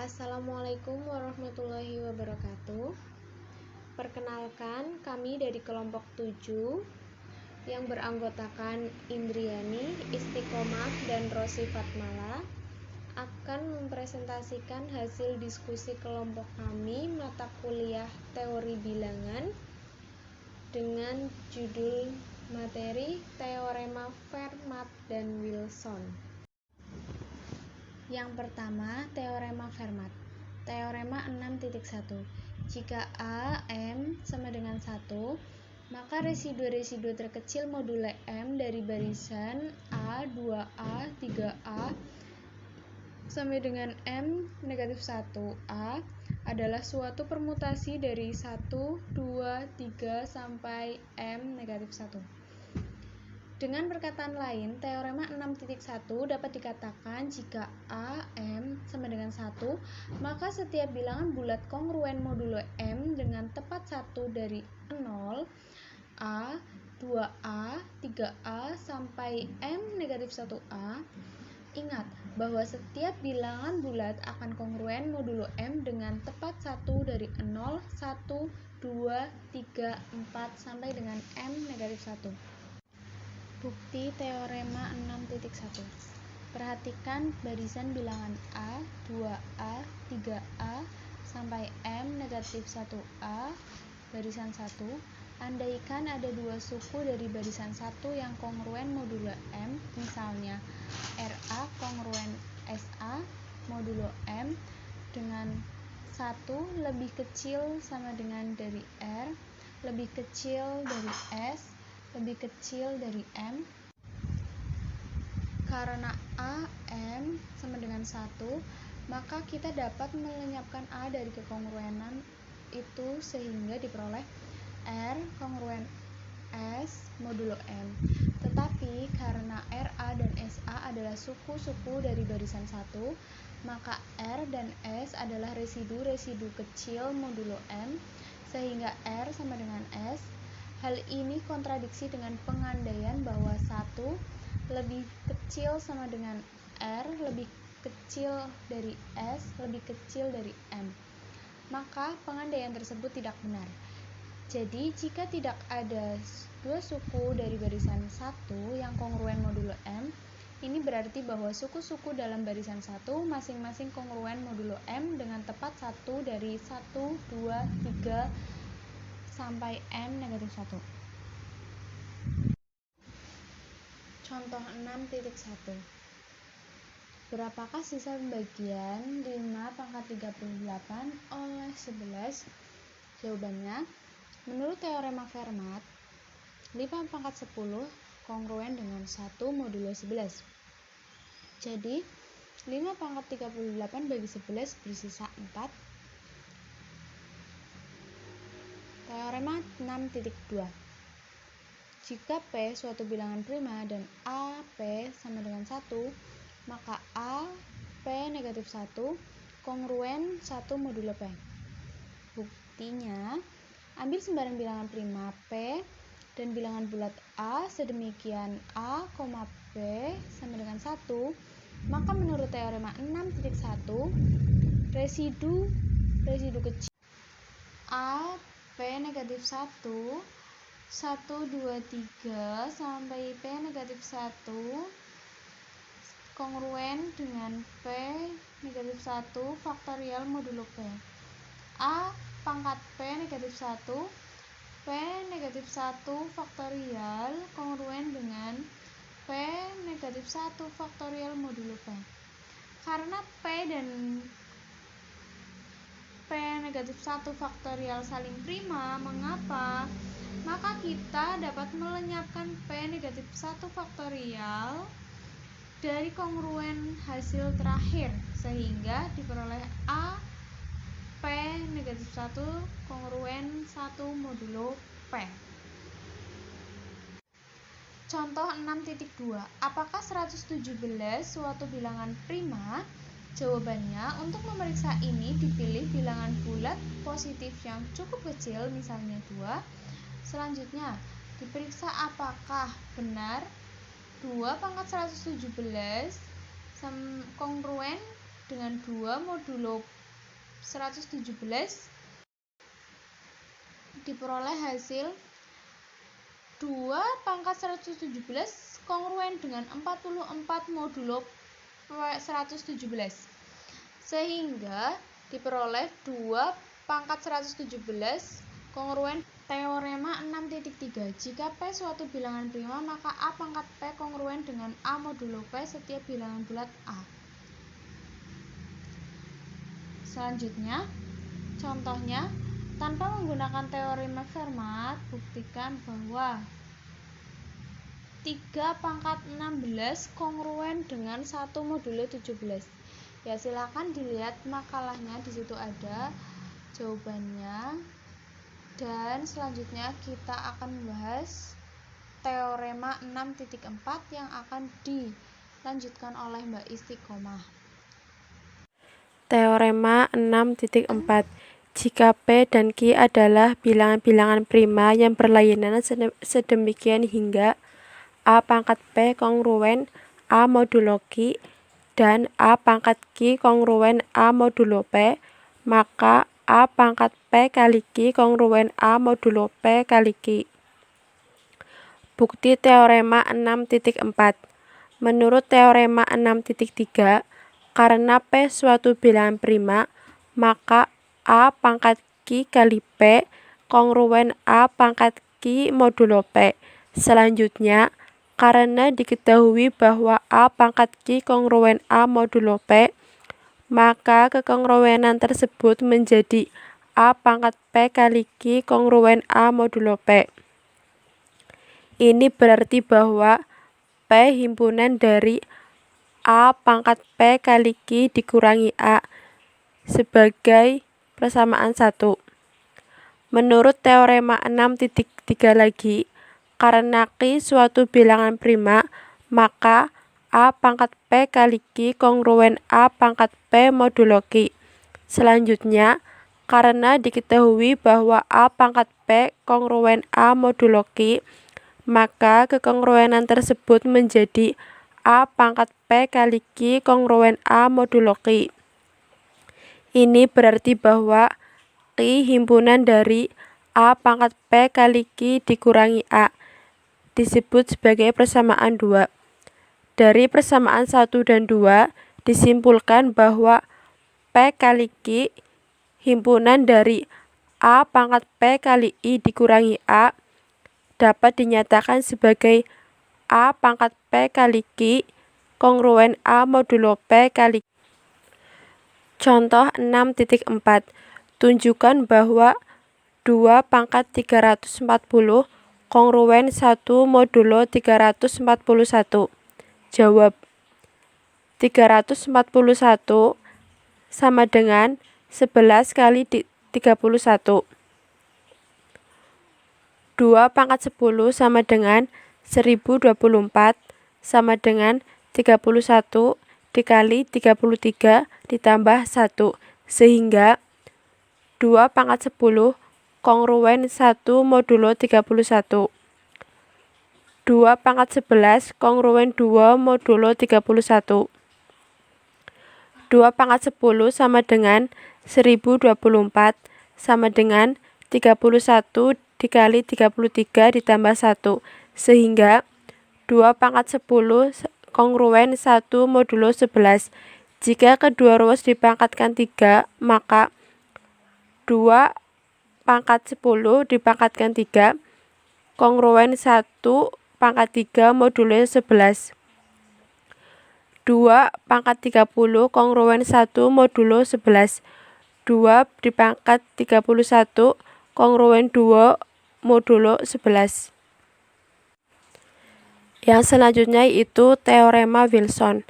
Assalamualaikum warahmatullahi wabarakatuh. Perkenalkan, kami dari kelompok 7 yang beranggotakan Indriani, Istiqomah, dan Rosi Fatmala akan mempresentasikan hasil diskusi kelompok kami mata kuliah Teori Bilangan dengan judul materi Teorema Fermat dan Wilson. Yang pertama, Teorema Fermat. Teorema 6.1. Jika A, M sama dengan 1, maka residu-residu terkecil modulo M dari barisan A, 2A, 3A sampai dengan M negatif 1A adalah suatu permutasi dari 1, 2, 3 sampai M negatif 1. Dengan perkataan lain, teorema 6.1 dapat dikatakan jika A, M sama dengan 1, maka setiap bilangan bulat kongruen modulo M dengan tepat 1 dari 0, A, 2A, 3A sampai M negatif 1A. Ingat bahwa setiap bilangan bulat akan kongruen modulo M dengan tepat 1 dari 0, 1, 2, 3, 4 sampai dengan M negatif 1. Bukti teorema 6.1. Perhatikan barisan bilangan A, 2A, 3A sampai M negatif 1A barisan 1. Andaikan ada dua suku dari barisan 1 yang kongruen modulo M, misalnya RA kongruen SA modulo M dengan 1 lebih kecil sama dengan dari R, lebih kecil dari S, lebih kecil dari M. Karena A, M sama dengan 1, maka kita dapat melenyapkan A dari kekongruenan itu sehingga diperoleh R kongruen S modulo M. Tetapi karena RA dan SA adalah suku-suku dari barisan 1, maka R dan S adalah residu-residu kecil modulo M, sehingga R sama dengan S. Hal ini kontradiksi dengan pengandaian bahwa 1 lebih kecil sama dengan R, lebih kecil dari S, lebih kecil dari M. Maka pengandaian tersebut tidak benar. Jadi, jika tidak ada dua suku dari barisan 1 yang kongruen modulo M, ini berarti bahwa suku-suku dalam barisan 1 masing-masing kongruen modulo M dengan tepat 1 dari 1, 2, 3, sampai M negatif 1. Contoh 6.1. Berapakah sisa pembagian 5 pangkat 38 oleh 11? Jawabannya, menurut teorema Fermat, 5 pangkat 10 kongruen dengan 1 modulo 11. Jadi, 5 pangkat 38 bagi 11 bersisa 4. Teorema 6.2. Jika P suatu bilangan prima dan A, P sama dengan 1, maka A, P negatif 1 kongruen 1 modulo P. Buktinya, ambil sembarang bilangan prima P dan bilangan bulat A sedemikian A, P sama dengan 1, maka menurut teorema 6.1, residu kecil A, P negatif 1, 1, 2, 3 sampai P negatif 1 kongruen dengan P negatif 1 faktorial modulo P. A pangkat P negatif 1, P negatif 1 faktorial kongruen dengan P negatif 1 faktorial modulo P. Karena P dan P negatif 1 faktorial saling prima, mengapa? Maka kita dapat melenyapkan P negatif 1 faktorial dari kongruen hasil terakhir, sehingga diperoleh A, P negatif 1 kongruen 1 modulo P. Contoh 6.2. Apakah 117 suatu bilangan prima? Jawabannya, untuk memeriksa ini dipilih bilangan bulat positif yang cukup kecil, misalnya 2. Selanjutnya, diperiksa apakah benar 2 pangkat 117 kongruen dengan 2 modulo 117 diperoleh hasil 2 pangkat 117 kongruen dengan 44 modulo 117, sehingga diperoleh 2 pangkat 117 kongruen. Teorema 6.3. Jika P suatu bilangan prima, maka A pangkat P kongruen dengan A modulo P setiap bilangan bulat A. Selanjutnya, contohnya, tanpa menggunakan teorema Fermat, buktikan bahwa 3 pangkat 16 kongruen dengan 1 modulo 17. Ya, silakan dilihat makalahnya, di situ ada jawabannya. Dan selanjutnya kita akan membahas teorema 6.4 yang akan dilanjutkan oleh Mbak Istiqomah. Teorema 6.4. Jika P dan Q adalah bilangan-bilangan prima yang berlainan sedemikian hingga A pangkat P kongruen A modulo Q dan A pangkat Q kongruen A modulo P, maka A pangkat P kali Q kongruen A modulo P kali Q. Bukti teorema 6.4. Menurut teorema 6.3, karena P suatu bilangan prima, maka A pangkat Q kali P kongruen A pangkat Q modulo P. Selanjutnya, karena diketahui bahwa A pangkat Q kongruen A modulo P, maka kekongruenan tersebut menjadi A pangkat P kali Q kongruen A modulo P. Ini berarti bahwa P himpunan dari A pangkat P kali Q dikurangi A sebagai persamaan 1. Menurut teorema 6.3 lagi, karena Q suatu bilangan prima, maka A pangkat P kali Q kongruen A pangkat P modulo Q. Selanjutnya, karena diketahui bahwa A pangkat P kongruen A modulo Q, maka kekongruenan tersebut menjadi A pangkat P kali Q kongruen A modulo Q. Ini berarti bahwa Q himpunan dari A pangkat P kali Q dikurangi A, disebut sebagai persamaan 2. Dari persamaan 1 dan 2 disimpulkan bahwa P kali Q himpunan dari A pangkat P kali I dikurangi A dapat dinyatakan sebagai A pangkat P kali Q kongruen A modulo P kali Q. Contoh 6.4. Tunjukkan bahwa 2 pangkat 340 kongruen 1 modulo 341. Jawab. 341 sama dengan 11 kali 31. 2 pangkat 10 sama dengan 1024 sama dengan 31 dikali 33 ditambah 1, sehingga 2 pangkat 10 kongruen 1 modulo 31. 2 pangkat 11 kongruen 2 modulo 31. 2 pangkat 10 sama dengan 1024 sama dengan 31 dikali 33 ditambah 1, sehingga 2 pangkat 10 kongruen 1 modulo 11. Jika kedua ruas dipangkatkan 3, maka 2 pangkat 10 dipangkatkan 3 kongruen 1 pangkat 3 modulo 11. 2 pangkat 30 kongruen 1 modulo 11. 2 dipangkat 31 kongruen 2 modulo 11. Yang selanjutnya yaitu teorema Wilson.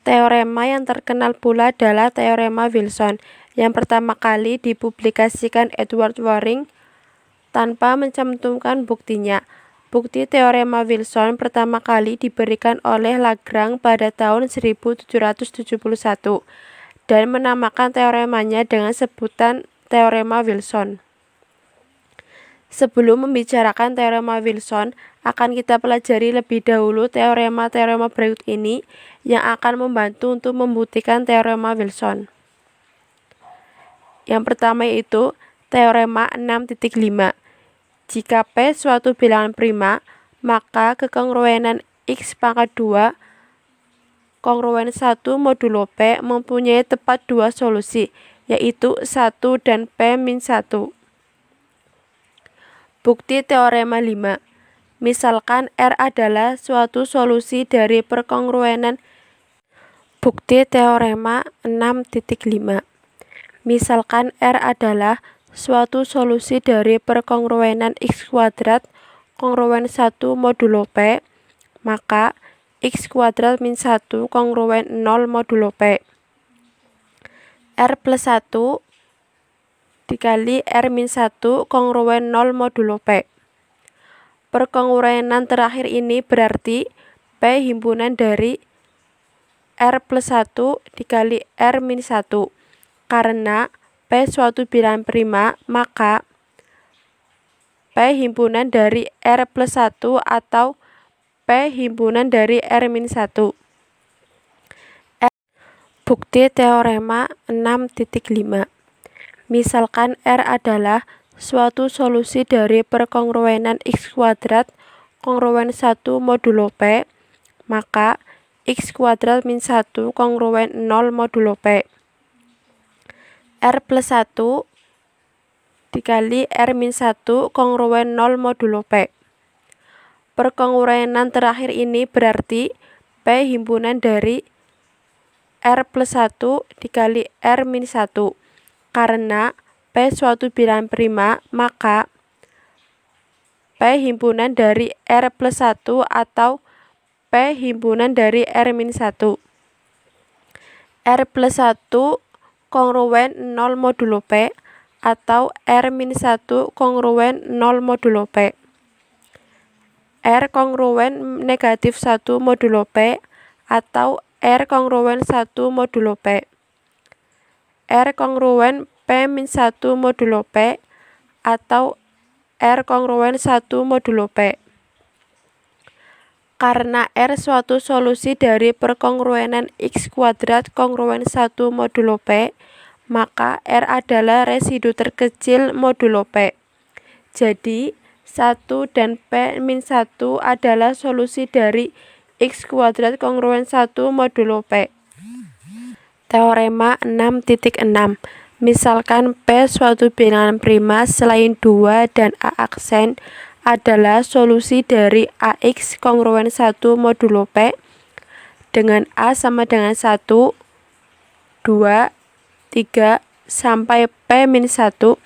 Teorema yang terkenal pula adalah teorema Wilson, yang pertama kali dipublikasikan Edward Waring tanpa mencantumkan buktinya. Bukti teorema Wilson pertama kali diberikan oleh Lagrange pada tahun 1771 dan menamakan teoremanya dengan sebutan teorema Wilson. Sebelum membicarakan teorema Wilson, akan kita pelajari lebih dahulu teorema-teorema berikut ini, yang akan membantu untuk membuktikan teorema Wilson. Yang pertama yaitu teorema 6.5. Jika P suatu bilangan prima, maka kekongruenan X pangkat 2 kongruen 1 modulo P mempunyai tepat dua solusi, yaitu 1 dan P-1. Bukti teorema 5. Misalkan R adalah suatu solusi dari perkongruenan. Bukti teorema 6.5. Misalkan R adalah suatu solusi dari perkongruenan X kuadrat kongruen 1 modulo P, maka X kuadrat min 1 kongruen 0 modulo P. R plus 1 dikali R min 1 kongruen 0 modulo P. Perkongruenan terakhir ini berarti P himpunan dari R plus 1 dikali R min 1. Karena P suatu bilangan prima, maka P himpunan dari R plus 1 atau P himpunan dari R min 1. Bukti teorema 6.5. Misalkan R adalah suatu solusi dari perkongruenan X kuadrat kongruen 1 modulo P, maka X kuadrat min 1 kongruen 0 modulo P. R plus 1 dikali R min 1 kongruen 0 modulo P. Perkongruenan terakhir ini berarti P himpunan dari R plus 1 dikali R min 1. Karena P suatu bilangan prima, maka P himpunan dari R plus 1 atau P himpunan dari R min 1. R plus 1 kongruen 0 modulo P atau R min 1 kongruen 0 modulo P. R kongruen negatif 1 modulo P atau R kongruen 1 modulo P. R kongruen P min 1 modulo P atau R kongruen 1 modulo P. Karena R suatu solusi dari perkongruenan X kuadrat kongruen 1 modulo P, maka R adalah residu terkecil modulo P. Jadi, 1 dan P-1 adalah solusi dari X kuadrat kongruen 1 modulo P. Teorema 6.6. Misalkan P suatu bilangan prima selain 2 dan A aksen adalah solusi dari AX kongruen 1 modulo P dengan A sama dengan 1, 2, 3, sampai P-1,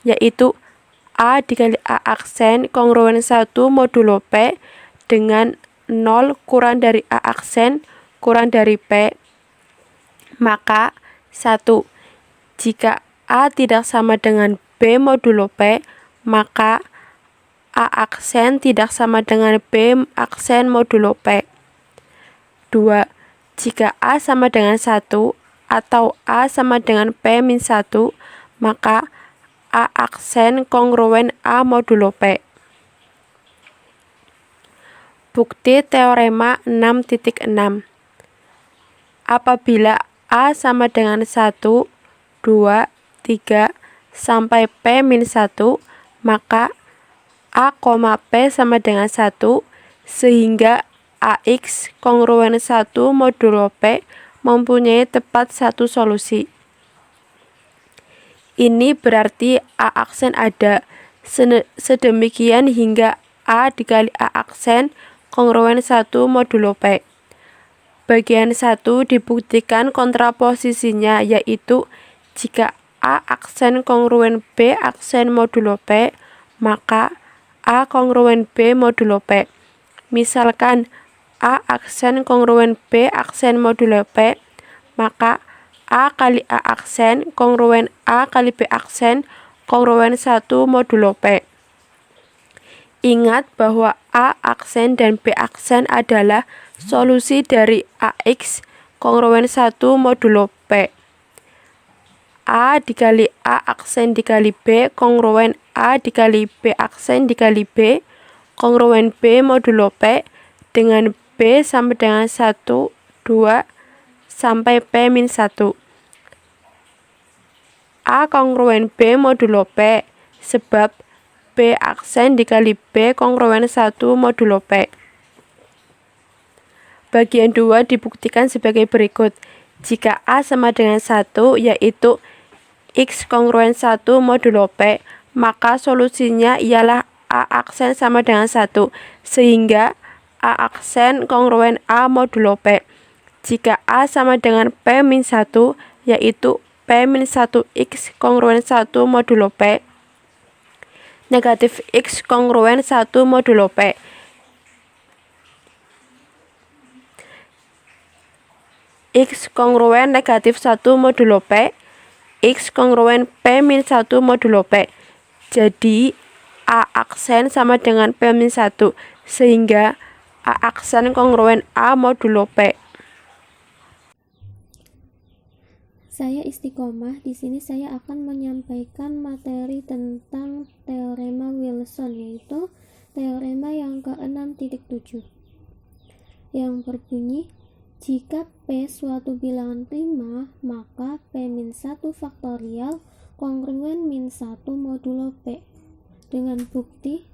yaitu A dikali A aksen kongruen 1 modulo P dengan 0 kurang dari A aksen kurang dari P, maka 1. Jika A tidak sama dengan B modulo P, maka A aksen tidak sama dengan B aksen modulo P. 2. Jika A sama dengan 1 atau A sama dengan P-1, maka A aksen kongruen A modulo P. Bukti teorema 6.6. Apabila A sama dengan 1, 2, 3, sampai P-1, maka A, P sama dengan 1, sehingga AX kongruen 1 modulo P mempunyai tepat satu solusi. Ini berarti A aksen ada, sedemikian hingga A dikali A aksen kongruen 1 modulo P. Bagian 1 dibuktikan kontraposisinya, yaitu jika A aksen kongruen B aksen modulo P, maka A kongruen B modulo P. Misalkan A aksen kongruen B aksen modulo P, maka A kali A aksen kongruen A kali B aksen kongruen 1 modulo P. Ingat bahwa A aksen dan B aksen adalah solusi dari AX kongruen 1 modulo P. A dikali A aksen dikali B kongruen A dikali B aksen dikali B kongruen B modulo P dengan B sama dengan 1 2 sampai P-1. A kongruen B modulo P, sebab B aksen dikali B kongruen 1 modulo P. Bagian 2 dibuktikan sebagai berikut. Jika A sama dengan 1, yaitu X kongruen 1 modulo P, maka solusinya ialah A aksen sama dengan 1, sehingga A aksen kongruen A modulo P. Jika A sama dengan P-1, yaitu P-1X kongruen 1 modulo P, negatif X kongruen 1 modulo P. X kongruen negatif 1 modulo P, X kongruen P-1 modulo P. Jadi, A aksen sama dengan P-1, sehingga A aksen kongruen A modulo P. Saya istiqomah. Di sini saya akan menyampaikan materi tentang teorema Wilson, yaitu teorema yang ke-6.7 yang berbunyi, jika P suatu bilangan prima, maka P-1 faktorial kongruen -1 modulo P. Dengan bukti,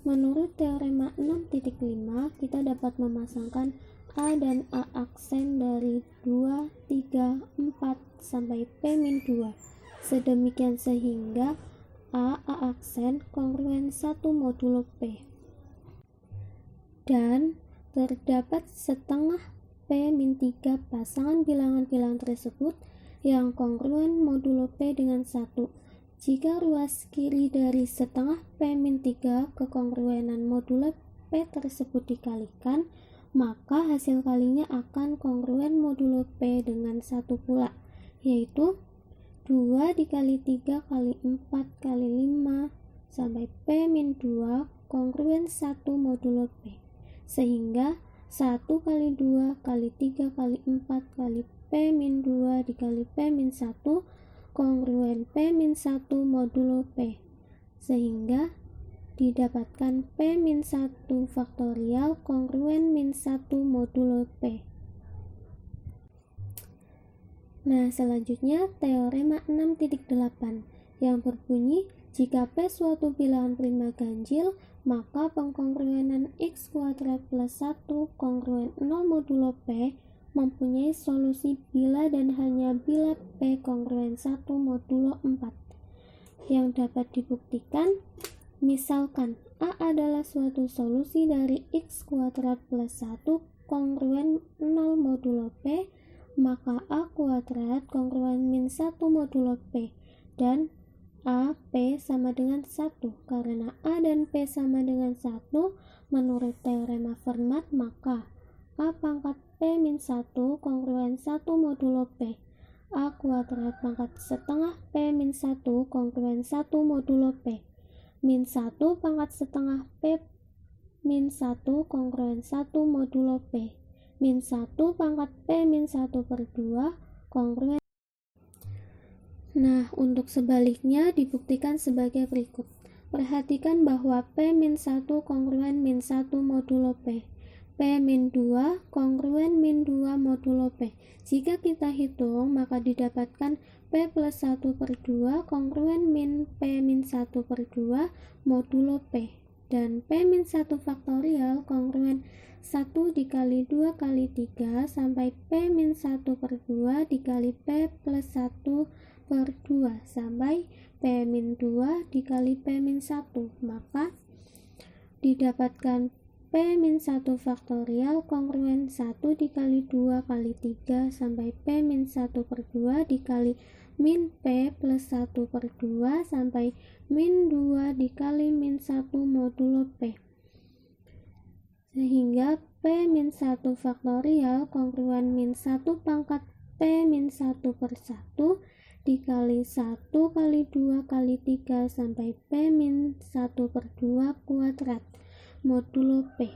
menurut teorema 6.5, kita dapat memasangkan A dan A aksen dari 2, 3, 4 sampai P-2. Sedemikian sehingga A aksen kongruen 1 modulo P. Dan terdapat setengah P-3 pasangan bilangan-bilangan tersebut yang kongruen modulo P dengan 1. Jika ruas kiri dari setengah P-3 kekongruenan modulo P tersebut dikalikan, maka hasil kalinya akan kongruen modulo P dengan 1 pula, yaitu 2 dikali 3 kali 4 kali 5 sampai P-2 kongruen 1 modulo P, sehingga 1 kali 2 kali 3 kali 4 kali P-2 dikali P-1 kongruen P-1 modulo P, sehingga didapatkan P-1 faktorial kongruen -1 modulo P. Nah, selanjutnya teorema 6.8 yang berbunyi, jika P suatu bilangan prima ganjil, maka pengkongruenan X kuadrat plus 1 kongruen 0 modulo P mempunyai solusi bila dan hanya bila P kongruen 1 modulo 4. Yang dapat dibuktikan, misalkan A adalah suatu solusi dari X kuadrat plus 1 kongruen 0 modulo P, maka A kuadrat kongruen -1 modulo P, dan A, P sama dengan 1. Karena A dan P sama dengan 1, menurut teorema Fermat, maka A pangkat P-1 kongruen 1 modulo P, A kuadrat pangkat setengah P-1 kongruen 1 modulo P, -1 pangkat setengah P-1 kongruen 1 modulo P, -1 pangkat P-1 per 2 kongruen. Nah, untuk sebaliknya dibuktikan sebagai berikut. Perhatikan bahwa P-1 kongruen -1 modulo P, P-2 kongruen -2 modulo P. Jika kita hitung, maka didapatkan P plus 1 per 2 kongruen P-1 per 2 modulo P. Dan P-1 faktorial kongruen 1 dikali 2 kali 3 sampai P-1 per 2 dikali P plus 1 per 2 sampai P-2 dikali P-1. Maka didapatkan P-1 faktorial kongruen 1 dikali 2 kali 3 sampai P-1 per 2 dikali min P plus 1 per 2 sampai min 2 dikali -1 modulo P. Sehingga P-1 faktorial kongruen -1 pangkat P-1 per 1 dikali 1 kali 2 kali 3 sampai P-1 per 2 kuadrat modulo P.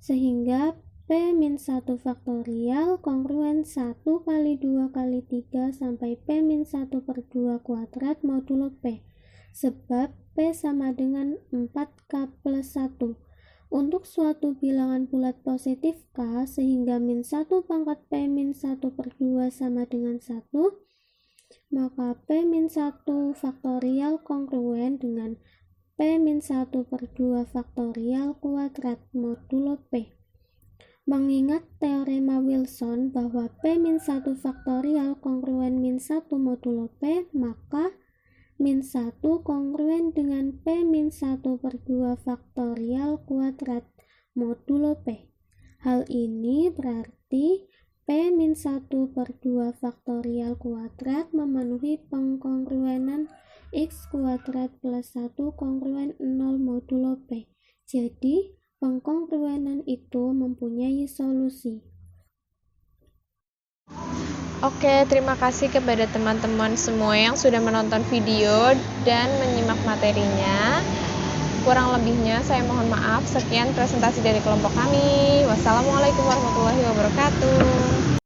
Sehingga P-1 faktorial kongruen 1 kali 2 kali 3 sampai P-1 per 2 kuadrat modulo P. Sebab P sama dengan 4K plus 1. Untuk suatu bilangan bulat positif K sehingga min 1 pangkat P min 1 per 2 sama dengan 1, maka P min 1 faktorial kongruen dengan P min 1 per 2 faktorial kuadrat modulo P. Mengingat teorema Wilson bahwa P min 1 faktorial kongruen min 1 modulo P, maka min 1 kongruen dengan P min 1 per 2 faktorial kuadrat modulo P. Hal ini berarti P min 1 per 2 faktorial kuadrat memenuhi pengkongruenan X kuadrat plus 1 kongruen 0 modulo P. Jadi, pengkongruenan itu mempunyai solusi. Oke, terima kasih kepada teman-teman semua yang sudah menonton video dan menyimak materinya. Kurang lebihnya saya mohon maaf. Sekian presentasi dari kelompok kami. Wassalamualaikum warahmatullahi wabarakatuh.